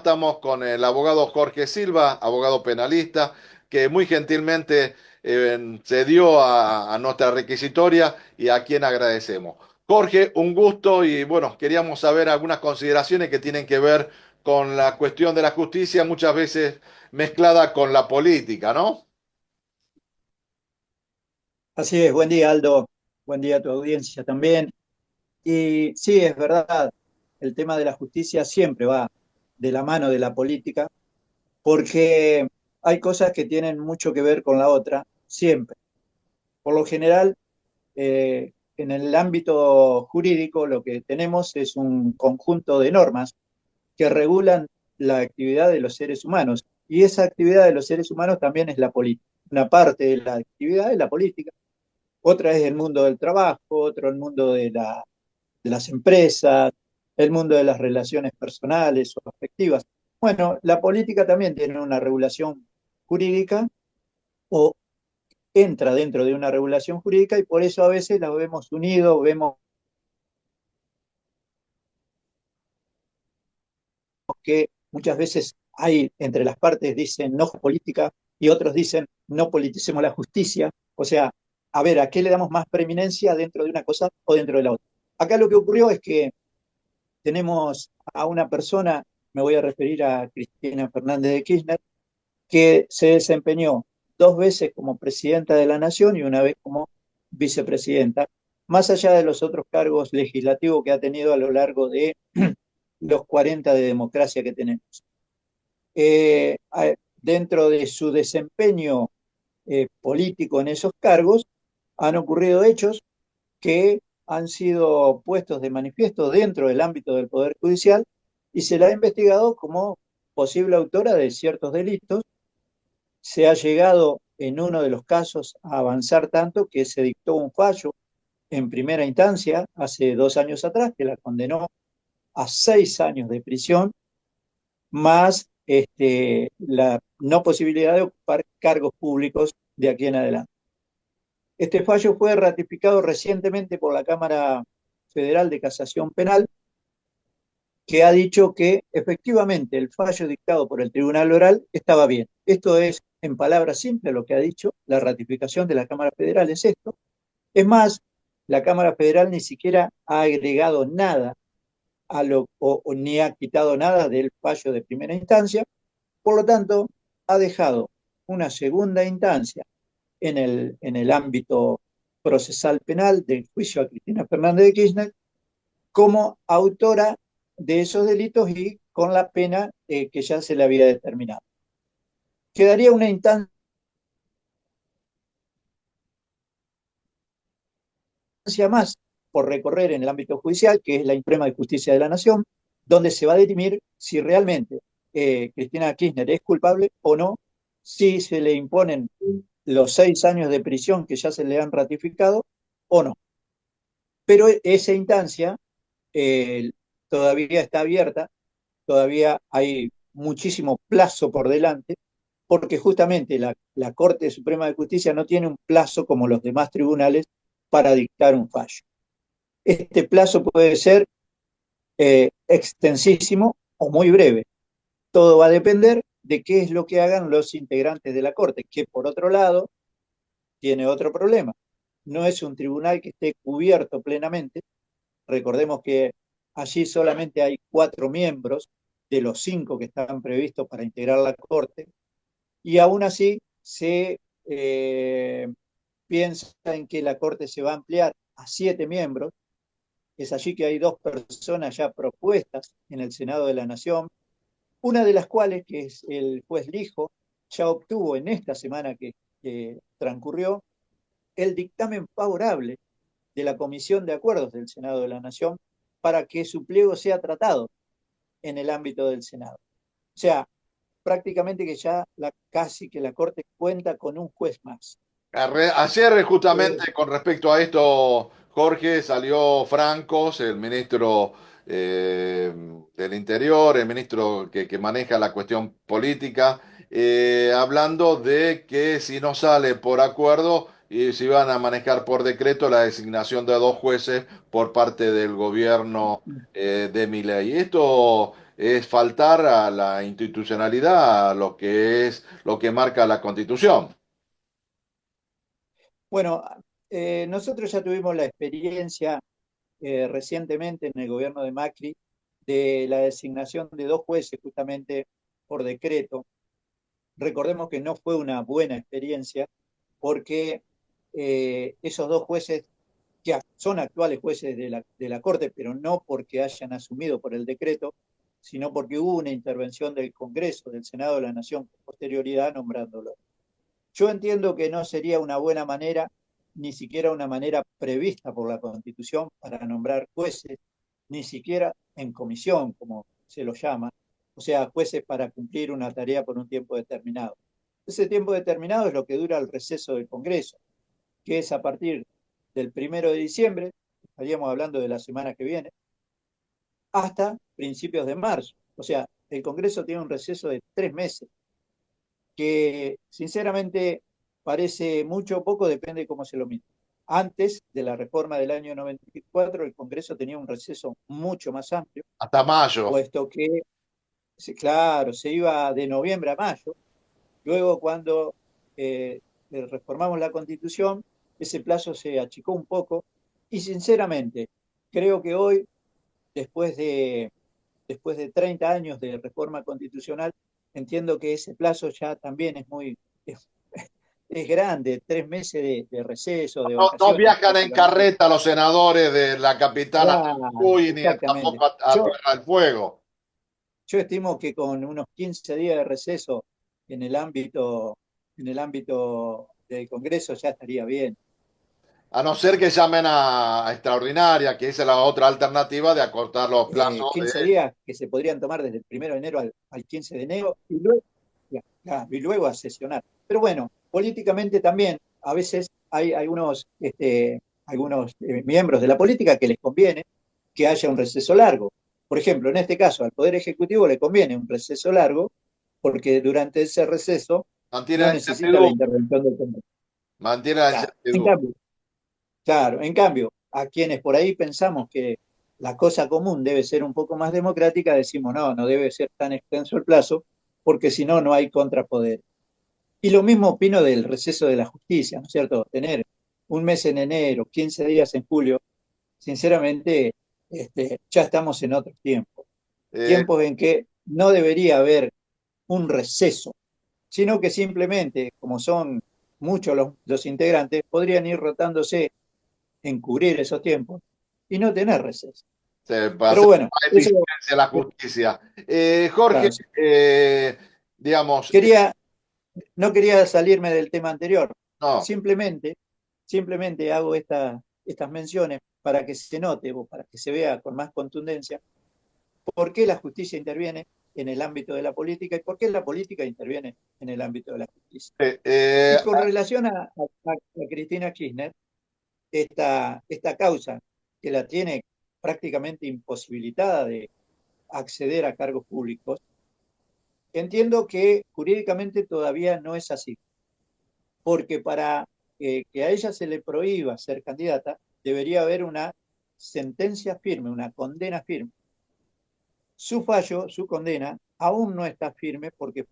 estamos con el abogado Jorge Silva, abogado penalista, que muy gentilmente cedió a nuestra requisitoria y a quien agradecemos. Jorge, un gusto y bueno, queríamos saber algunas consideraciones que tienen que ver con la cuestión de la justicia, muchas veces mezclada con la política, ¿no? Así es, buen día Aldo, buen día a tu audiencia también. Y sí, es verdad, el tema de la justicia siempre va de la mano de la política, porque hay cosas que tienen mucho que ver con la otra, siempre. Por lo general, en el ámbito jurídico lo que tenemos es un conjunto de normas que regulan la actividad de los seres humanos. Y esa actividad de los seres humanos también es la política. Una parte de la actividad es la política. Otra es el mundo del trabajo, otro el mundo de las empresas, el mundo de las relaciones personales o afectivas. Bueno, la política también tiene una regulación jurídica o entra dentro de una regulación jurídica y por eso a veces la vemos unido, vemos que muchas veces hay entre las partes dicen no política y otros dicen no politicemos la justicia. O sea, a ver, ¿a qué le damos más preeminencia dentro de una cosa o dentro de la otra? Acá lo que ocurrió es que tenemos a una persona, me voy a referir a Cristina Fernández de Kirchner, que se desempeñó dos veces como presidenta de la Nación y una vez como vicepresidenta, más allá de los otros cargos legislativos que ha tenido a lo largo de los 40 de democracia que tenemos. Dentro de su desempeño político en esos cargos, han ocurrido hechos que han sido puestos de manifiesto dentro del ámbito del Poder Judicial y se la ha investigado como posible autora de ciertos delitos. Se ha llegado en uno de los casos a avanzar tanto que se dictó un fallo en primera instancia hace 2 años atrás que la condenó a 6 años de prisión más la no posibilidad de ocupar cargos públicos de aquí en adelante. Este fallo fue ratificado recientemente por la Cámara Federal de Casación Penal, que ha dicho que efectivamente el fallo dictado por el Tribunal Oral estaba bien. Esto es, en palabras simples, lo que ha dicho la ratificación de la Cámara Federal es esto. Es más, la Cámara Federal ni siquiera ha agregado nada o ni ha quitado nada del fallo de primera instancia, por lo tanto, ha dejado una segunda instancia en el ámbito procesal penal del juicio a Cristina Fernández de Kirchner como autora de esos delitos y con la pena que ya se le había determinado. Quedaría una instancia más por recorrer en el ámbito judicial, que es la Suprema de Justicia de la Nación, donde se va a definir si realmente Cristina Kirchner es culpable o no, si se le imponen los 6 años de prisión que ya se le han ratificado o no. Pero esa instancia eh, todavía está abierta, todavía hay muchísimo plazo por delante, porque justamente la Corte Suprema de Justicia no tiene un plazo como los demás tribunales para dictar un fallo. Este plazo puede ser extensísimo o muy breve. Todo va a depender de qué es lo que hagan los integrantes de la Corte, que por otro lado tiene otro problema. No es un tribunal que esté cubierto plenamente. Recordemos que allí solamente hay 4 miembros de los 5 que están previstos para integrar la Corte, y aún así se piensa en que la Corte se va a ampliar a 7 miembros. Es allí que hay 2 personas ya propuestas en el Senado de la Nación, una de las cuales, que es el juez Lijo, ya obtuvo en esta semana que transcurrió el dictamen favorable de la Comisión de Acuerdos del Senado de la Nación para que su pliego sea tratado en el ámbito del Senado. O sea, prácticamente que ya casi que la Corte cuenta con un juez más. Ayer, Eh, justamente, con respecto a esto, Jorge, salió Francos, el ministro del Interior, el ministro que maneja la cuestión política, hablando de que si no sale por acuerdo y si van a manejar por decreto la designación de dos jueces por parte del gobierno de Milei. Esto es faltar a la institucionalidad, a lo que es lo que marca la Constitución. Bueno, nosotros ya tuvimos la experiencia recientemente en el gobierno de Macri de la designación de dos jueces justamente por decreto. Recordemos que no fue una buena experiencia porque esos dos jueces que son actuales jueces de la Corte, pero no porque hayan asumido por el decreto, sino porque hubo una intervención del Congreso, del Senado de la Nación, con posterioridad nombrándolo. Yo entiendo que no sería una buena manera, ni siquiera una manera prevista por la Constitución para nombrar jueces, ni siquiera en comisión, como se lo llama, o sea, jueces para cumplir una tarea por un tiempo determinado. Ese tiempo determinado es lo que dura el receso del Congreso, que es a partir del 1 de diciembre, estaríamos hablando de la semana que viene, hasta principios de marzo. O sea, el Congreso tiene un receso de 3 meses que sinceramente parece mucho o poco, depende de cómo se lo mire. Antes de la reforma del año 94, el Congreso tenía un receso mucho más amplio, Hasta mayo. puesto que, claro, se iba de noviembre a mayo. Luego, cuando reformamos la Constitución, ese plazo se achicó un poco y sinceramente creo que hoy, después de, después de 30 años de reforma constitucional, entiendo que ese plazo ya también es grande, 3 meses de receso, de No, no vacaciones viajan en prácticamente. carreta los senadores de la capital hasta Claro, Jujuy ni exactamente. tampoco a Tierra del Fuego. Yo estimo que con unos 15 días de receso en el ámbito del Congreso ya estaría bien. A no ser que llamen a extraordinaria, que esa es la otra alternativa de acortar los plazos 15 de... días que se podrían tomar desde el 1 de enero al 15 de enero y luego, y luego a sesionar. Pero bueno, políticamente también a veces hay algunos miembros de la política que les conviene que haya un receso largo. Por ejemplo, en este caso, al Poder Ejecutivo le conviene un receso largo porque durante ese receso Mantiene no la necesita la incertidumbre, intervención del Congreso. mantiene la Claro. En incertidumbre. cambio, claro, en cambio, a quienes por ahí pensamos que la cosa común debe ser un poco más democrática, decimos no, no debe ser tan extenso el plazo, porque si no, no hay contrapoder. Y lo mismo opino del receso de la justicia, ¿no es cierto? Tener un mes en enero, 15 días en julio, sinceramente, ya estamos en otros tiempos. Eh, Tiempos en que no debería haber un receso, sino que simplemente, como son muchos los integrantes, podrían ir rotándose en cubrir esos tiempos y no tener receso. para Pero hacer bueno, más eso, eficiencia la justicia. Jorge, claro, digamos, quería, no quería salirme del tema anterior. no, Simplemente, simplemente hago estas menciones para que se note o para que se vea con más contundencia por qué la justicia interviene en el ámbito de la política y por qué la política interviene en el ámbito de la justicia. eh, Y eh, con relación a Cristina Kirchner, esta causa que la tiene prácticamente imposibilitada de acceder a cargos públicos, entiendo que jurídicamente todavía no es así, porque para que a ella se le prohíba ser candidata, debería haber una sentencia firme, una condena firme. Su fallo, su condena, aún no está firme porque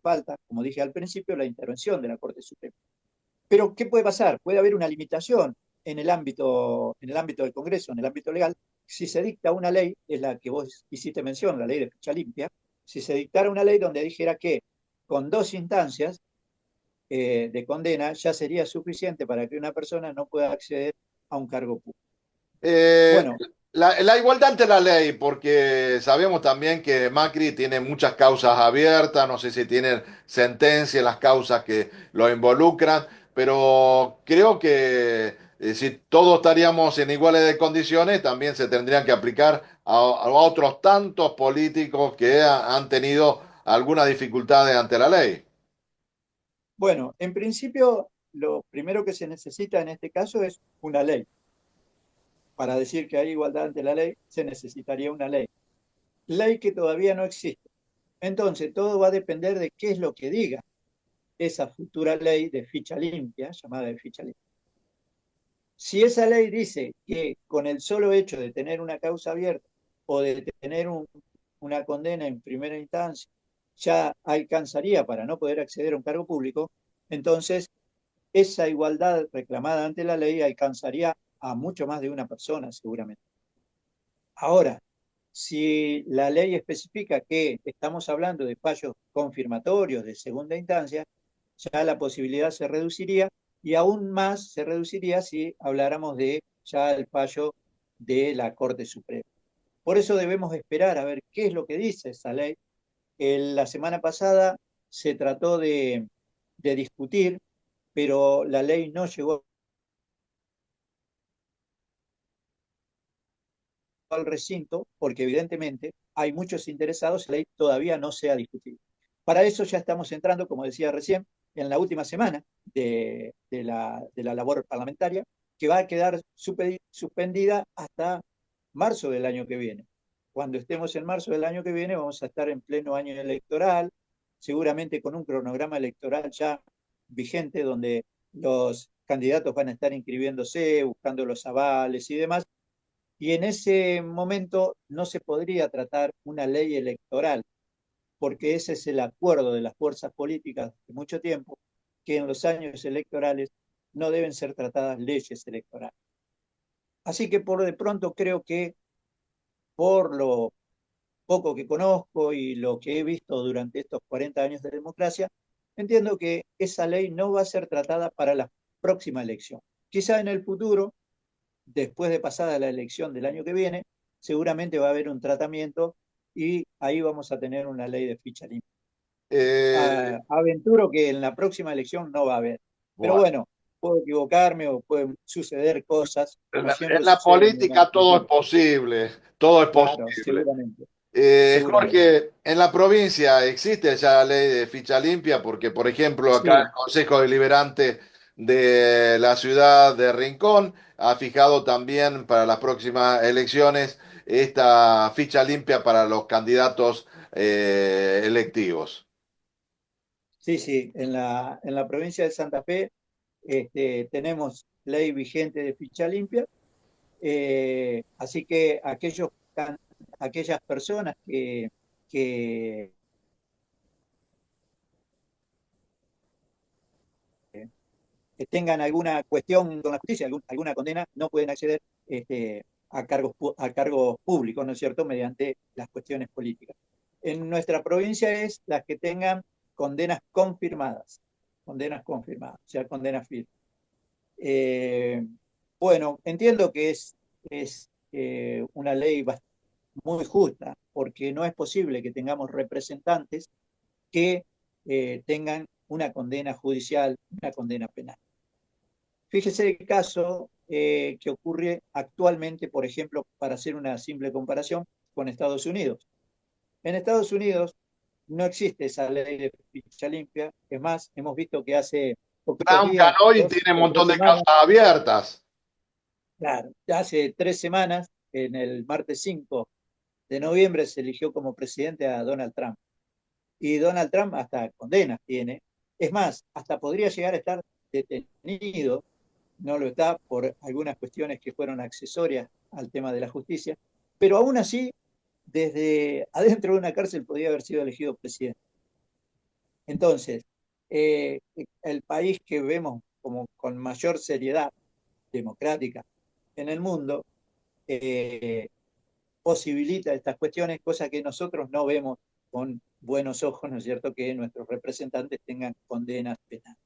falta, como dije al principio, la intervención de la Corte Suprema. Pero, ¿qué puede pasar? Puede haber una limitación en el ámbito del Congreso, en el ámbito legal. Si se dicta una ley, es la que vos hiciste mención, la ley de ficha limpia, si se dictara una ley donde dijera que con 2 instancias de condena ya sería suficiente para que una persona no pueda acceder a un cargo público. eh, Bueno, la igualdad ante la ley, porque sabemos también que Macri tiene muchas causas abiertas, no sé si tienen sentencia en las causas que lo involucran, pero creo que si todos estaríamos en iguales de condiciones, también se tendrían que aplicar a otros tantos políticos que han tenido algunas dificultades ante la ley. bueno, en principio lo primero que se necesita en este caso es una ley. Para decir que hay igualdad ante la ley, se necesitaría una ley. Ley que todavía no existe. Entonces, todo va a depender de qué es lo que diga esa futura ley de ficha limpia, llamada de ficha limpia. Si esa ley dice que con el solo hecho de tener una causa abierta o de tener una condena en primera instancia ya alcanzaría para no poder acceder a un cargo público, entonces esa igualdad reclamada ante la ley alcanzaría a mucho más de una persona, seguramente. Ahora, si la ley especifica que estamos hablando de fallos confirmatorios de segunda instancia, ya la posibilidad se reduciría y aún más se reduciría si habláramos de ya el fallo de la Corte Suprema. Por eso debemos esperar a ver qué es lo que dice esa ley. La semana pasada se trató de discutir, pero la ley no llegó al recinto porque evidentemente hay muchos interesados y la ley todavía no se ha discutido. Para eso ya estamos entrando, como decía recién, en la última semana de la labor parlamentaria, que va a quedar suspendida hasta marzo del año que viene. Cuando estemos en marzo del año que viene vamos a estar en pleno año electoral, seguramente con un cronograma electoral ya vigente donde los candidatos van a estar inscribiéndose, buscando los avales y demás, y en ese momento no se podría tratar una ley electoral, porque ese es el acuerdo de las fuerzas políticas de mucho tiempo, que en los años electorales no deben ser tratadas leyes electorales. Así que por de pronto creo que por lo poco que conozco y lo que he visto durante estos 40 años de democracia, entiendo que esa ley no va a ser tratada para la próxima elección. Quizá en el futuro, después de pasada la elección del año que viene, seguramente va a haber un tratamiento y ahí vamos a tener una ley de ficha limpia. Eh, Aventuro que en la próxima elección no va a haber. Pero bueno, bueno, puedo equivocarme o pueden suceder cosas, como en siempre la suceden en política todo es Argentina. posible, todo es Claro, posible. seguramente, seguramente. Jorge, en la provincia existe ya la ley de ficha limpia porque, por ejemplo, acá el Sí, Consejo Deliberante de la ciudad de Rincón ha fijado también para las próximas elecciones esta ficha limpia para los candidatos electivos. sí, sí. En la provincia de Santa Fe tenemos ley vigente de ficha limpia. Así que aquellas personas que, que tengan alguna cuestión con la justicia, alguna condena, no pueden acceder a cargos públicos, ¿no es cierto?, mediante las cuestiones políticas. En nuestra provincia es las que tengan condenas confirmadas, o sea, condenas firmes. Eh, bueno, entiendo que es una ley muy justa, porque no es posible que tengamos representantes que tengan una condena judicial, una condena penal. Fíjese el caso que ocurre actualmente, por ejemplo, para hacer una simple comparación con Estados Unidos. En Estados Unidos no existe esa ley de ficha limpia, es más, hemos visto que hace poquitos Trump días, ganó y dos tiene un o tres montón de causas semanas, abiertas. claro, ya hace 3 semanas, en el martes 5 de noviembre, se eligió como presidente a Donald Trump. Y Donald Trump hasta condenas tiene. Es más, hasta podría llegar a estar detenido, no lo está por algunas cuestiones que fueron accesorias al tema de la justicia, pero aún así, desde adentro de una cárcel podría haber sido elegido presidente. Entonces, el país que vemos como con mayor seriedad democrática en el mundo, eh, posibilita estas cuestiones, cosa que nosotros no vemos con buenos ojos, ¿no es cierto?, que nuestros representantes tengan condenas penales.